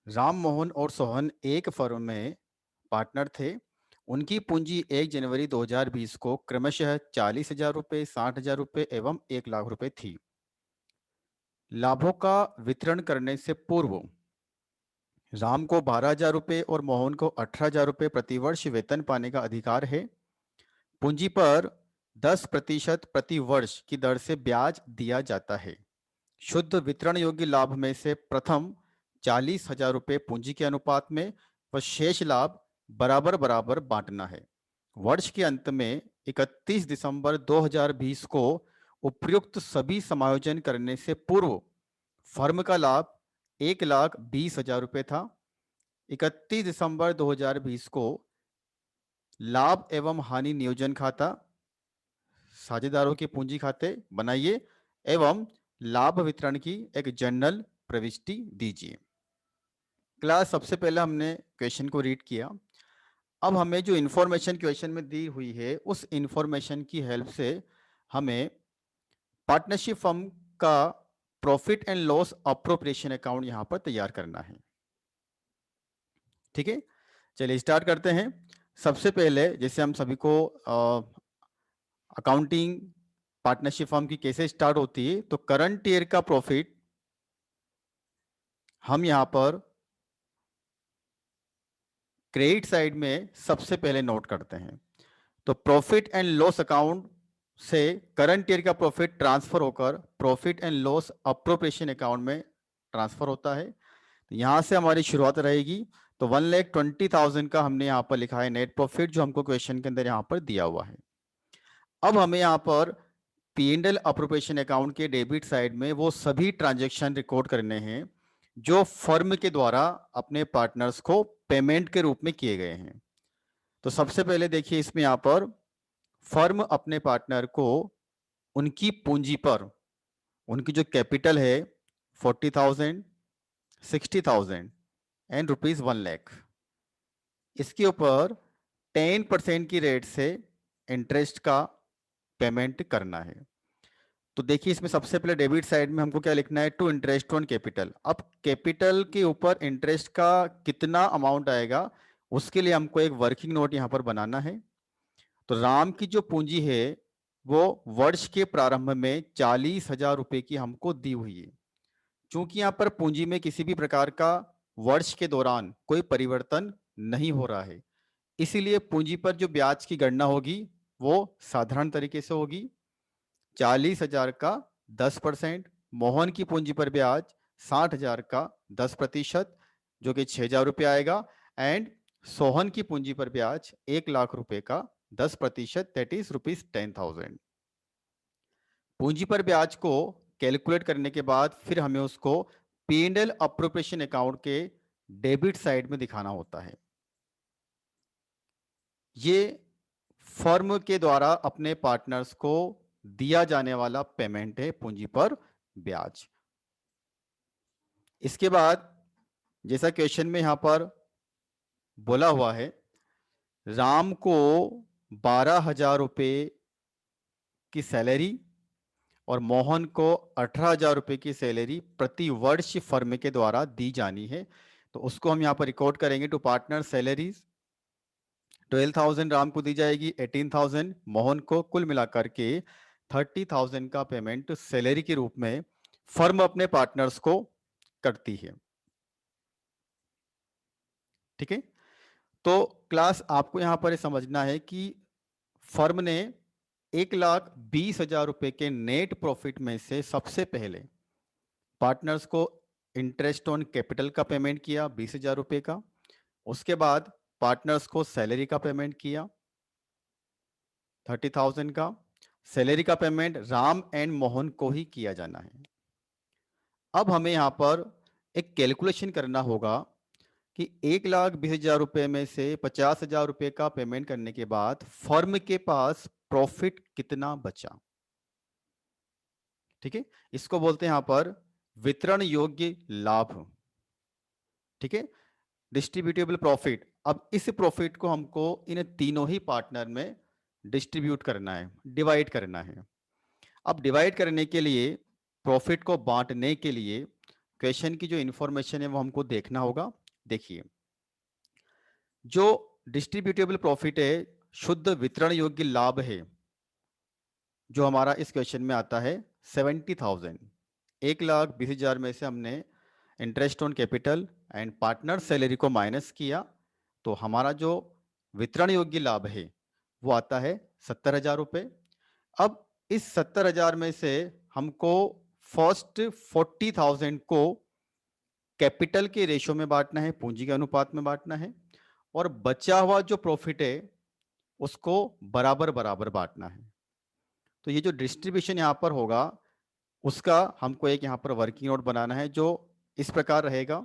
राम मोहन और सोहन एक फर्म में पार्टनर थे। उनकी पूंजी 1 जनवरी 2020 को क्रमशः 40,000 रुपये, 60,000 रुपये एवं 1 लाख रुपए थी। लाभों का वितरण करने से पूर्व राम को 12,000 रुपये और मोहन को 18,000 रुपये प्रतिवर्ष वेतन पाने का अधिकार है। पूंजी पर 10% प्रति वर्ष की दर से ब्याज दिया जाता है। शुद्ध वितरण योग्य लाभ में से प्रथम 40,000 रुपये पूंजी के अनुपात में व शेष लाभ बराबर बराबर बांटना है। वर्ष के अंत में 31 दिसंबर 2020 को उपयुक्त सभी समायोजन करने से पूर्व फर्म का लाभ 1,20,000 रुपये था। 31 दिसंबर 2020 को लाभ एवं हानि नियोजन खाता, साझेदारों के पूंजी खाते बनाइए एवं लाभ वितरण की एक जर्नल प्रविष्टि दीजिए। क्लास, सबसे पहले हमने क्वेश्चन को रीड किया। अब हमें जो इंफॉर्मेशन क्वेश्चन में दी हुई है उस इंफॉर्मेशन की हेल्प से हमें पार्टनरशिप फर्म का profit and loss appropriation account यहां पर तैयार करना है। ठीक है, चलिए स्टार्ट करते हैं। सबसे पहले जैसे हम सभी को अकाउंटिंग पार्टनरशिप फर्म की कैसे स्टार्ट होती है, तो करंट ईयर का प्रॉफिट हम यहां पर क्रेडिट साइड में सबसे पहले नोट करते हैं। तो प्रॉफिट एंड लॉस अकाउंट से करंट ईयर का प्रॉफिट ट्रांसफर होकर profit and loss appropriation account में ट्रांसफर होता है। तो यहां से हमारी शुरुआत रहेगी। तो 1,20,000 का हमने यहां पर लिखा है नेट प्रॉफिट, जो हमको क्वेश्चन के अंदर यहां पर दिया हुआ है। अब हमें यहां पर P&L अप्रोप्रिएशन अकाउंट के डेबिट साइड में वो सभी ट्रांजैक्शन रिकॉर्ड करने हैं जो फर्म के द्वारा अपने पार्टनर्स को पेमेंट के रूप में किए गए हैं। तो सबसे पहले देखिए, इसमें यहां पर फर्म अपने पार्टनर को उनकी पूंजी पर उनकी जो कैपिटल है 40,000, 60,000 एंड ₹1,00,000, इसके ऊपर 10% की रेट से इंटरेस्ट का पेमेंट करना है। तो देखिए, इसमें सबसे पहले डेबिट साइड में हमको क्या लिखना है, टू इंटरेस्ट ऑन कैपिटल। अब कैपिटल के ऊपर इंटरेस्ट का कितना अमाउंट आएगा उसके लिए हमको एक वर्किंग नोट यहां पर बनाना है। तो राम की जो पूंजी है वो वर्ष के प्रारंभ में 40,000 रुपए की हमको दी हुई है। चूंकि यहां पर पूंजी में किसी भी प्रकार का वर्ष के दौरान कोई परिवर्तन नहीं हो रहा है, इसीलिए पूंजी पर जो ब्याज की गणना होगी वो साधारण तरीके से होगी। 40,000 का 10%, मोहन की पूंजी पर ब्याज 60,000 का 10%, जो कि 6,000 रुपये आएगा। एंड सोहन की पूंजी पर ब्याज 1,00,000 रुपए का 10%, दैट इज ₹10,000। पूंजी पर ब्याज को कैलकुलेट करने के बाद फिर हमें उसको P&L अप्रोप्रिएशन अकाउंट के डेबिट साइड में दिखाना होता है। ये फर्म के द्वारा अपने पार्टनर्स को दिया जाने वाला पेमेंट है, पूंजी पर ब्याज। इसके बाद जैसा क्वेश्चन में यहां पर बोला हुआ है, राम को 12,000 रुपये की सैलरी और मोहन को 18,000 रुपये की सैलरी प्रति वर्ष फर्म के द्वारा दी जानी है। तो उसको हम यहां पर रिकॉर्ड करेंगे। टू पार्टनर सैलरीज 12,000 राम को दी जाएगी, 18,000 मोहन को, कुल मिलाकर के 30,000 का पेमेंट सैलरी के रूप में फर्म अपने पार्टनर्स को करती है। ठीक है, तो क्लास आपको यहां पर समझना है कि फर्म ने 1,20,000 रुपए के नेट प्रॉफिट में से सबसे पहले पार्टनर्स को इंटरेस्ट ऑन कैपिटल का पेमेंट किया 20,000 रुपए का। उसके बाद पार्टनर्स को सैलरी का पेमेंट किया 30,000 का। सैलरी का पेमेंट राम एंड मोहन को ही किया जाना है। अब हमें यहां पर एक कैलकुलेशन करना होगा कि 1,20,000 रुपए में से 50,000 रुपए का पेमेंट करने के बाद फर्म के पास प्रॉफिट कितना बचा। ठीक है, इसको बोलते हैं यहां पर वितरण योग्य लाभ। ठीक है, डिस्ट्रीब्यूटेबल प्रॉफिट। अब इस प्रॉफिट को हमको इन तीनों ही पार्टनर में डिस्ट्रीब्यूट करना है, डिवाइड करना है। अब डिवाइड करने के लिए, प्रॉफिट को बांटने के लिए क्वेश्चन की जो इंफॉर्मेशन है वो हमको देखना होगा। देखिए, जो डिस्ट्रीब्यूटेबल प्रॉफिट है, शुद्ध वितरण योग्य लाभ है, जो हमारा इस क्वेश्चन में आता है 70,000। 1,20,000 में से हमने interest on capital and partner salary को माइनस किया, तो हमारा जो वितरण योग्य लाभ है वो आता है 70,000 रुपये। अब इस 70,000 में से हमको फर्स्ट 40,000 को कैपिटल के रेशो में बांटना है, पूंजी के अनुपात में बांटना है, और बचा हुआ जो प्रॉफिट है उसको बराबर बराबर बांटना है। तो ये जो डिस्ट्रीब्यूशन यहाँ पर होगा उसका हमको एक यहाँ पर वर्किंग नोट बनाना है, जो इस प्रकार रहेगा।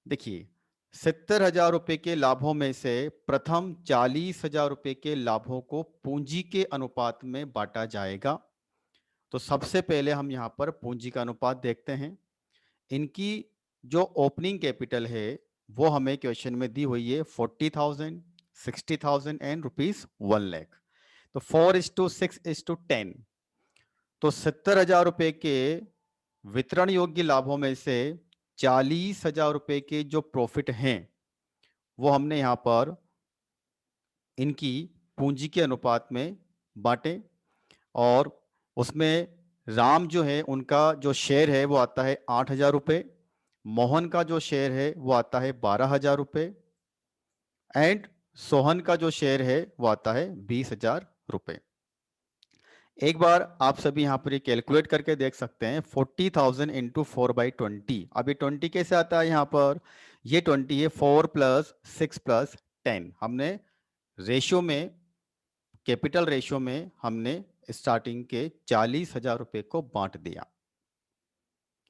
देखिए, 70,000 रुपए के लाभों में से प्रथम 40,000 रुपए के लाभों को पूंजी के अनुपात में बांटा जाएगा। तो सबसे पहले हम यहाँ पर पूंजी का अनुपात देखते हैं। इनकी जो ओपनिंग कैपिटल है वो हमें क्वेश्चन में दी हुई है 40,000, 60,000 एंड ₹1,00,000। तो 4:6:10। तो 70,000 रुपए के वितरण योग्य लाभों में से 40,000 रुपए के जो प्रॉफिट हैं वो हमने यहाँ पर इनकी पूंजी के अनुपात में बांटे, और उसमें राम जो है उनका जो शेयर है वो आता है 8,000 रुपये, मोहन का जो शेयर है वो आता है 12,000 रुपये, एंड सोहन का जो शेयर है वो आता है 20,000 रुपये। एक बार आप सभी यहाँ पर ये कैलकुलेट करके देख सकते हैं, 40,000 इंटू 4/20। अब ये 20 कैसे आता है यहाँ पर? ये 20 है 4 + 6 + 10। हमने रेशियो में, कैपिटल रेशियो में हमने स्टार्टिंग के 40,000 रुपए को बांट दिया।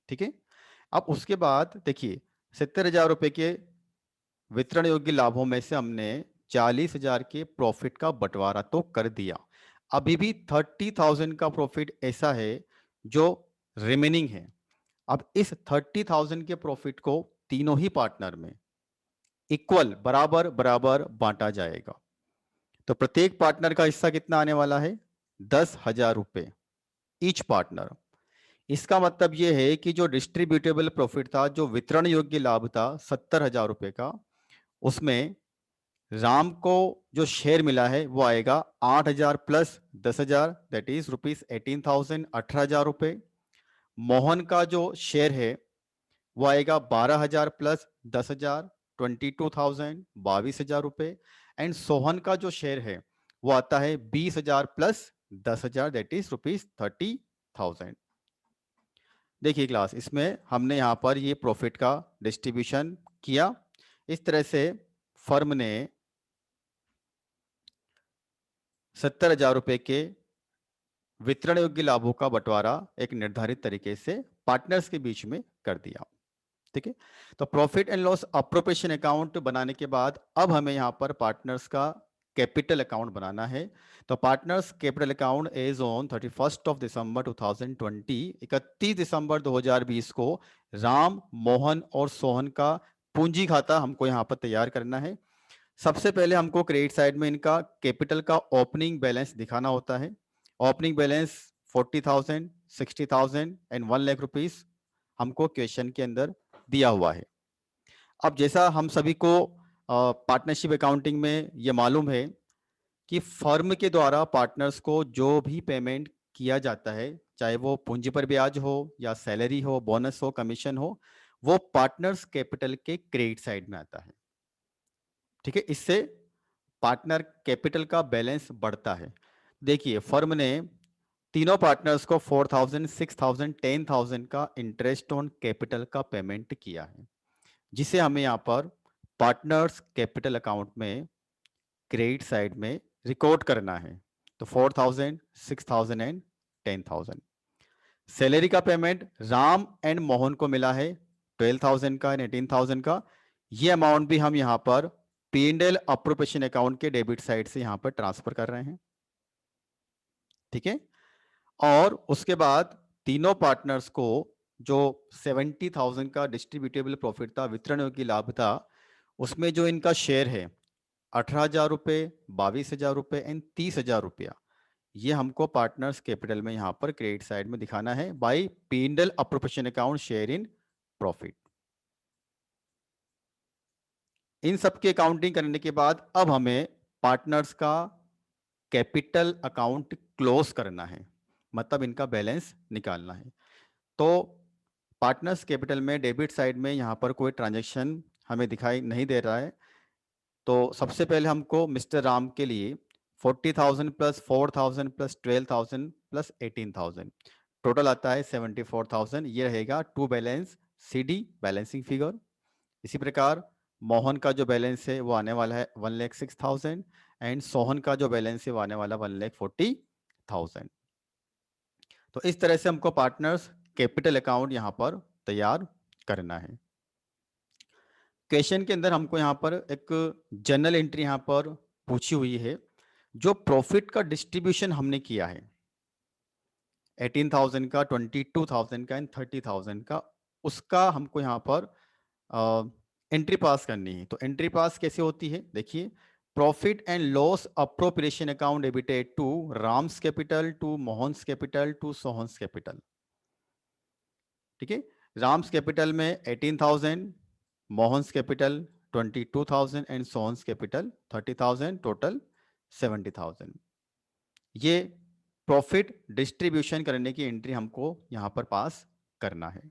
ठीक है। अब उसके बाद देखिए, 70,000 रुपए के वितरण योग्य लाभों में से हमने 40,000 के प्रॉफिट का बंटवारा तो कर दिया। अभी भी 30,000 का प्रॉफिट ऐसा है जो रिमेनिंग है। अब इस 30,000 के प्रॉफिट को तीनों ही पार्टनर में इक्वल, बराबर बराबर बांटा जाएगा। तो प्रत्येक पार्टनर का हिस्सा कितना आने वाला है? 10,000 रुपए ईच पार्टनर। इसका मतलब यह है कि जो डिस्ट्रीब्यूटेबल प्रॉफिट था, जो वितरण योग्य लाभ था 70,000 रुपए का, उसमें राम को जो शेयर मिला है वो आएगा 8,000 + 10,000, दैट इज ₹18,000, 18,000 रुपए। मोहन का जो शेयर है वो आएगा 12,000 + 10,000, 22,000, 22,000 रुपए। एंड सोहन का जो शेयर है वो आता है 20,000 + 10,000, दैट इज ₹30,000। देखिए क्लास, इसमें हमने यहाँ पर ये प्रॉफिट का डिस्ट्रीब्यूशन किया। इस तरह से फर्म ने 70,000 रुपए के वितरण योग्य लाभों का बंटवारा एक निर्धारित तरीके से पार्टनर्स के बीच में कर दिया। ठीक है। तो profit and loss appropriation account बनाने के बाद अब हमें यहाँ पर पार्टनर्स का कैपिटल अकाउंट बनाना है। तो partners capital account as on 31 दिसंबर 2020, 31 दिसंबर 2020 को राम, मोहन और सोहन का पूंजी खाता हमको यहाँ पर तैयार करना है। सबसे पहले हमको क्रेडिट साइड में इनका कैपिटल का ओपनिंग बैलेंस दिखाना होता है। ओपनिंग बैलेंस 40,000, 60,000 एंड 1,00,000 रुपीज हमको क्वेश्चन के अंदर दिया हुआ है। अब जैसा हम सभी को पार्टनरशिप अकाउंटिंग में ये मालूम है कि फर्म के द्वारा पार्टनर्स को जो भी पेमेंट किया जाता है, चाहे वो पूंजी पर ब्याज हो या सैलरी हो, बोनस हो, कमीशन हो, वो पार्टनर्स कैपिटल के क्रेडिट साइड में आता है। ठीक है। इससे पार्टनर कैपिटल का बैलेंस बढ़ता है। देखिए, फर्म ने तीनों पार्टनर्स को 4,000, 6,000, 10,000 का इंटरेस्ट ऑन कैपिटल का पेमेंट किया है, जिसे हमें यहाँ पर पार्टनर्स कैपिटल अकाउंट में क्रेडिट साइड में रिकॉर्ड करना है। तो 4,000, 6,000 एंड 10,000। सैलरी का पेमेंट राम एंड मोहन को मिला है 12,000 का एंड 18,000 का। ये अमाउंट भी हम यहाँ पर P&L अप्रोप्रिएशन अकाउंट के डेबिट साइड से यहाँ पर ट्रांसफर कर रहे हैं। ठीक है। और उसके बाद तीनों पार्टनर्स को जो 70,000 का डिस्ट्रीब्यूटेबल प्रॉफिट था, वितरण योग्य लाभ था, उसमें जो इनका शेयर है 18,000 रुपये, 22,000 रुपये एंड 30,000 रुपया, ये हमको पार्टनर्स कैपिटल में यहाँ पर क्रेडिट साइड में दिखाना है by P&L appropriation account share in profit. इन सब की अकाउंटिंग करने के बाद अब हमें पार्टनर्स का कैपिटल अकाउंट क्लोज करना है, मतलब इनका बैलेंस निकालना है। तो पार्टनर्स कैपिटल में डेबिट साइड में यहाँ पर कोई ट्रांजैक्शन हमें दिखाई नहीं दे रहा है। तो सबसे पहले हमको मिस्टर राम के लिए 40,000 प्लस 4,000 प्लस 12,000 प्लस 18,000 टोटल आता है 74,000। ये रहेगा to balance CD balancing figure. इसी प्रकार मोहन का जो बैलेंस है वो आने वाला है 1,06,000 एंड सोहन का जो बैलेंस है वो आने वाला 1,40,000। तो इस तरह से हमको पार्टनर्स कैपिटल अकाउंट यहाँ पर तैयार करना है। क्वेश्चन के अंदर हमको यहाँ पर एक जनरल एंट्री यहाँ पर पूछी हुई है। जो प्रॉफिट का डिस्ट्रीब्यूशन हमने किया है 18,000 का, 22,000 का एंड 30,000 का, उसका हमको यहाँ पर एंट्री पास करनी है। तो एंट्री पास कैसे होती है, देखिए, profit and loss appropriation account debited to Ram's capital, to Mohan's capital, to Sohan's capital. ठीक है, राम्स कैपिटल में 18,000, Mohan's capital 22,000 and Sohan's capital 30,000, total 70,000। ये प्रॉफिट डिस्ट्रीब्यूशन करने की एंट्री हमको यहाँ पर पास करना है।